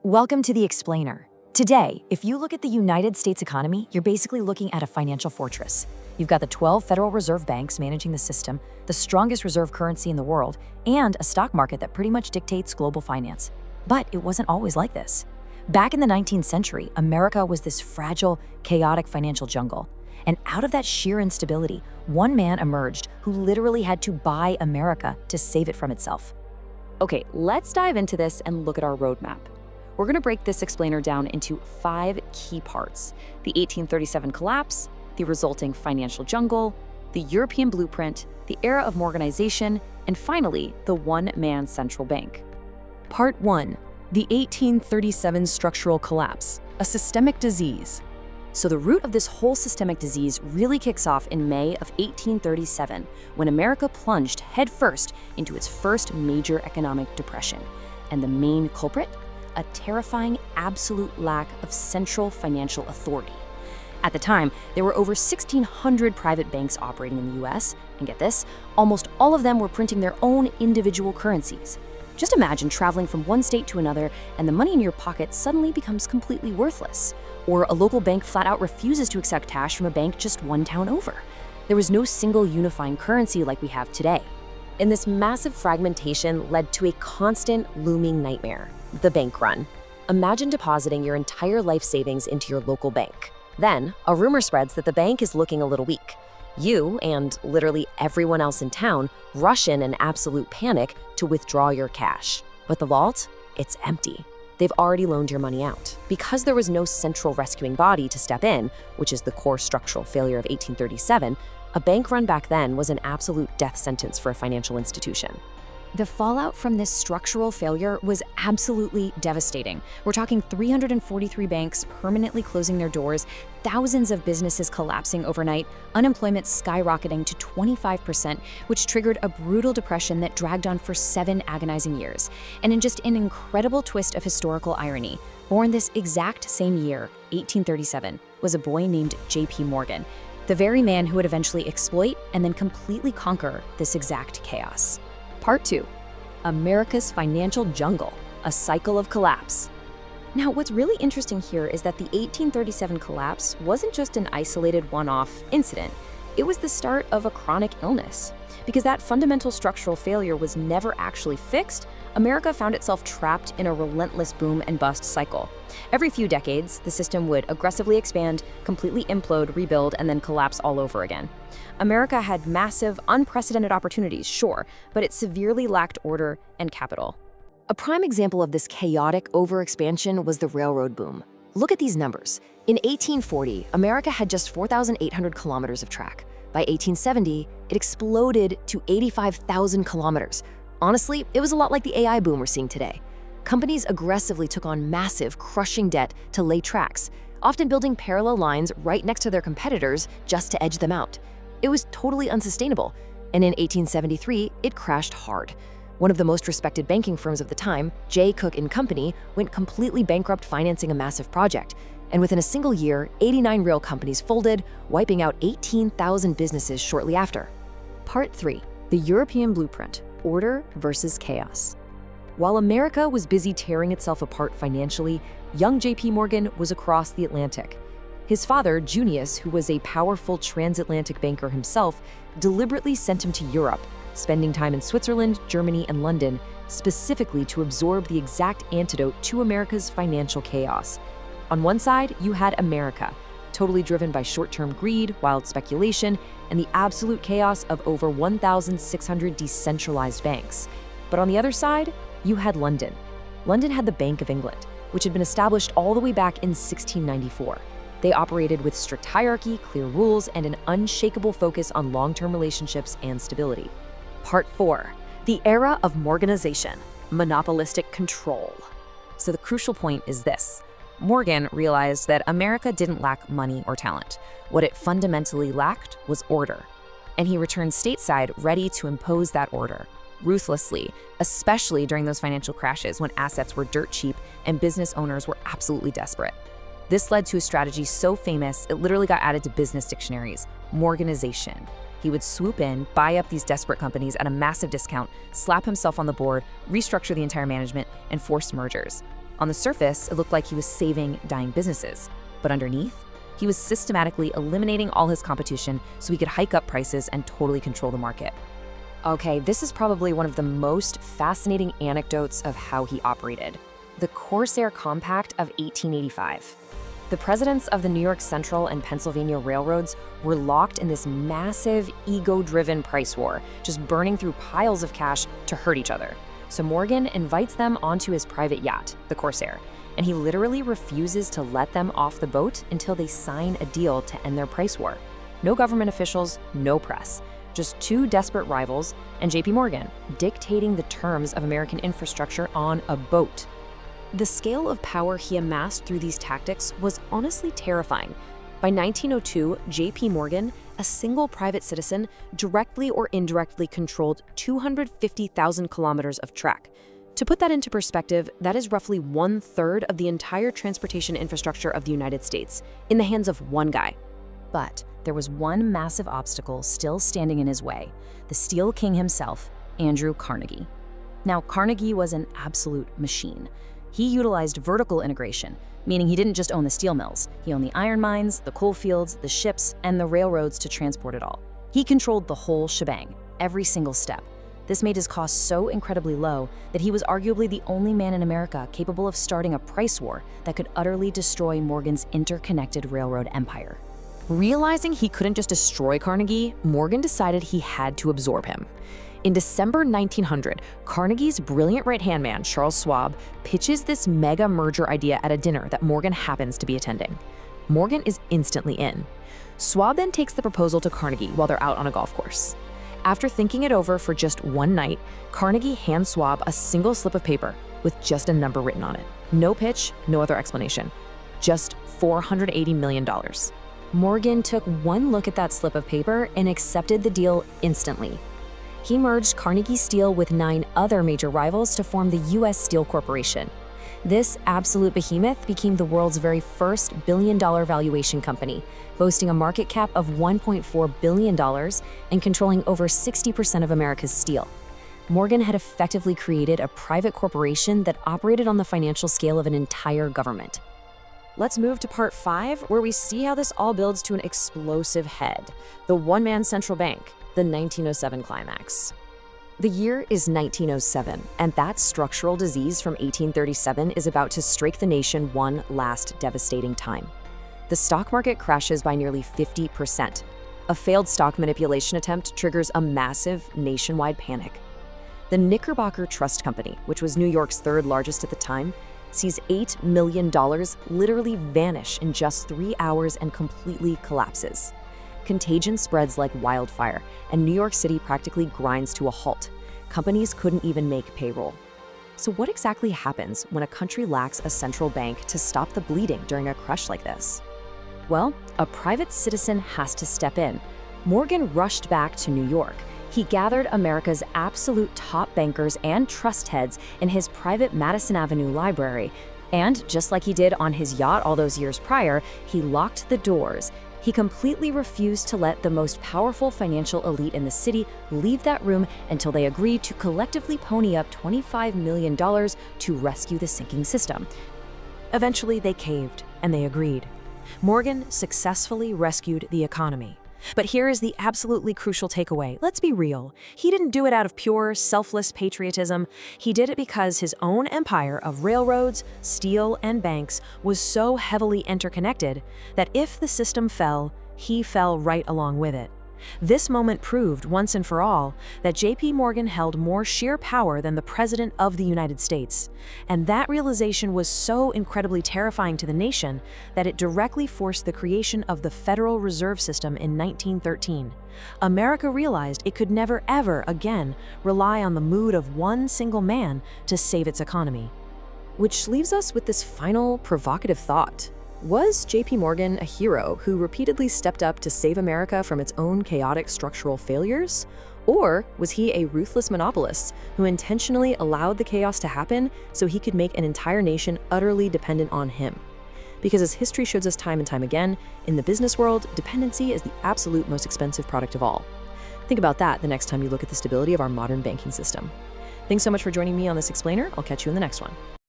Welcome to The Explainer. Today, if you look at the United States economy, you're basically looking at a financial fortress. You've got the 12 Federal Reserve banks managing the system, the strongest reserve currency in the world, and a stock market that pretty much dictates global finance. But it wasn't always like this. Back in the 19th century, America was this fragile, chaotic financial jungle. And out of that sheer instability, one man emerged who literally had to buy America to save it from itself. Okay, let's dive into this and look at our roadmap. We're going to break this explainer down into 5 key parts: the 1837 collapse, the resulting financial jungle, the European blueprint, the era of Morganization, and finally, the one-man central bank. Part 1. The 1837 structural collapse, a systemic disease. So the root of this whole systemic disease really kicks off in May of 1837, when America plunged headfirst into its first major economic depression. And the main culprit? A terrifying absolute lack of central financial authority. At the time, there were over 1,600 private banks operating in the US, and get this, almost all of them were printing their own individual currencies. Just imagine traveling from one state to another and the money in your pocket suddenly becomes completely worthless. Or a local bank flat out refuses to accept cash from a bank just one town over. There was no single unifying currency like we have today. And this massive fragmentation led to a constant looming nightmare: the bank run. Imagine depositing your entire life savings into your local bank. Then, a rumor spreads that the bank is looking a little weak. You, and literally everyone else in town, rush in absolute panic to withdraw your cash. But the vault? It's empty. They've already loaned your money out. Because there was no central rescuing body to step in, which is the core structural failure of 1837, a bank run back then was an absolute death sentence for a financial institution. The fallout from this structural failure was absolutely devastating. We're talking 343 banks permanently closing their doors, thousands of businesses collapsing overnight, unemployment skyrocketing to 25%, which triggered a brutal depression that dragged on for 7 agonizing years. And in just an incredible twist of historical irony, born this exact same year, 1837, was a boy named J.P. Morgan, the very man who would eventually exploit and then completely conquer this exact chaos. Part 2. America's financial jungle, a cycle of collapse. Now, what's really interesting here is that the 1837 collapse wasn't just an isolated one-off incident. It was the start of a chronic illness. Because that fundamental structural failure was never actually fixed, America found itself trapped in a relentless boom and bust cycle. Every few decades, the system would aggressively expand, completely implode, rebuild, and then collapse all over again. America had massive, unprecedented opportunities, sure, but it severely lacked order and capital. A prime example of this chaotic overexpansion was the railroad boom. Look at these numbers. In 1840, America had just 4,800 kilometers of track. By 1870, it exploded to 85,000 kilometers. Honestly, it was a lot like the AI boom we're seeing today. Companies aggressively took on massive, crushing debt to lay tracks, often building parallel lines right next to their competitors just to edge them out. It was totally unsustainable, and in 1873, it crashed hard. One of the most respected banking firms of the time, J. Cook & Company, went completely bankrupt financing a massive project. And within a single year, 89 rail companies folded, wiping out 18,000 businesses shortly after. Part 3. The European blueprint, order versus chaos. While America was busy tearing itself apart financially, young J.P. Morgan was across the Atlantic. His father, Junius, who was a powerful transatlantic banker himself, deliberately sent him to Europe, spending time in Switzerland, Germany, and London, specifically to absorb the exact antidote to America's financial chaos. On one side, you had America, totally driven by short-term greed, wild speculation, and the absolute chaos of over 1,600 decentralized banks. But on the other side, you had London. London had the Bank of England, which had been established all the way back in 1694. They operated with strict hierarchy, clear rules, and an unshakable focus on long-term relationships and stability. Part 4. The era of Morganization, monopolistic control. So the crucial point is this. Morgan realized that America didn't lack money or talent. What it fundamentally lacked was order. And he returned stateside ready to impose that order, ruthlessly, especially during those financial crashes when assets were dirt cheap and business owners were absolutely desperate. This led to a strategy so famous, it literally got added to business dictionaries: Morganization. He would swoop in, buy up these desperate companies at a massive discount, slap himself on the board, restructure the entire management, and force mergers. On the surface, it looked like he was saving dying businesses, but underneath, he was systematically eliminating all his competition so he could hike up prices and totally control the market. Okay, this is probably one of the most fascinating anecdotes of how he operated. The Corsair Compact of 1885. The presidents of the New York Central and Pennsylvania railroads were locked in this massive, ego-driven price war, just burning through piles of cash to hurt each other. So Morgan invites them onto his private yacht, the Corsair, and he literally refuses to let them off the boat until they sign a deal to end their price war. No government officials, no press, just two desperate rivals and JP Morgan dictating the terms of American infrastructure on a boat. The scale of power he amassed through these tactics was honestly terrifying. By 1902, JP Morgan, a single private citizen, directly or indirectly controlled 250,000 kilometers of track. To put that into perspective, that is roughly 1/3 of the entire transportation infrastructure of the United States, in the hands of one guy. But there was one massive obstacle still standing in his way, the Steel King himself, Andrew Carnegie. Now, Carnegie was an absolute machine. He utilized vertical integration, meaning he didn't just own the steel mills. He owned the iron mines, the coal fields, the ships, and the railroads to transport it all. He controlled the whole shebang, every single step. This made his costs so incredibly low that he was arguably the only man in America capable of starting a price war that could utterly destroy Morgan's interconnected railroad empire. Realizing he couldn't just destroy Carnegie, Morgan decided he had to absorb him. In December 1900, Carnegie's brilliant right-hand man, Charles Schwab, pitches this mega merger idea at a dinner that Morgan happens to be attending. Morgan is instantly in. Schwab then takes the proposal to Carnegie while they're out on a golf course. After thinking it over for just one night, Carnegie hands Schwab a single slip of paper with just a number written on it. No pitch, no other explanation. Just $480 million. Morgan took one look at that slip of paper and accepted the deal instantly. He merged Carnegie Steel with 9 other major rivals to form the U.S. Steel Corporation. This absolute behemoth became the world's very first billion-dollar valuation company, boasting a market cap of $1.4 billion and controlling over 60% of America's steel. Morgan had effectively created a private corporation that operated on the financial scale of an entire government. Let's move to part 5, where we see how this all builds to an explosive head, the one-man central bank, the 1907 climax. The year is 1907, and that structural disease from 1837 is about to strike the nation one last devastating time. The stock market crashes by nearly 50%. A failed stock manipulation attempt triggers a massive nationwide panic. The Knickerbocker Trust Company, which was New York's 3rd largest at the time, sees $8 million literally vanish in just 3 hours and completely collapses. Contagion spreads like wildfire, and New York City practically grinds to a halt. Companies couldn't even make payroll. So what exactly happens when a country lacks a central bank to stop the bleeding during a crush like this? Well, a private citizen has to step in. Morgan rushed back to New York. He gathered America's absolute top bankers and trust heads in his private Madison Avenue library. And just like he did on his yacht all those years prior, he locked the doors. He completely refused to let the most powerful financial elite in the city leave that room until they agreed to collectively pony up $25 million to rescue the sinking system. Eventually, they caved, and they agreed. Morgan successfully rescued the economy. But here is the absolutely crucial takeaway. Let's be real. He didn't do it out of pure, selfless patriotism. He did it because his own empire of railroads, steel, and banks was so heavily interconnected that if the system fell, he fell right along with it. This moment proved once and for all that JP Morgan held more sheer power than the President of the United States. And that realization was so incredibly terrifying to the nation that it directly forced the creation of the Federal Reserve System in 1913. America realized it could never ever again rely on the mood of one single man to save its economy. Which leaves us with this final provocative thought. Was JP Morgan a hero who repeatedly stepped up to save America from its own chaotic structural failures? Or was he a ruthless monopolist who intentionally allowed the chaos to happen so he could make an entire nation utterly dependent on him? Because as history shows us time and time again, in the business world, dependency is the absolute most expensive product of all. Think about that the next time you look at the stability of our modern banking system. Thanks so much for joining me on this explainer. I'll catch you in the next one.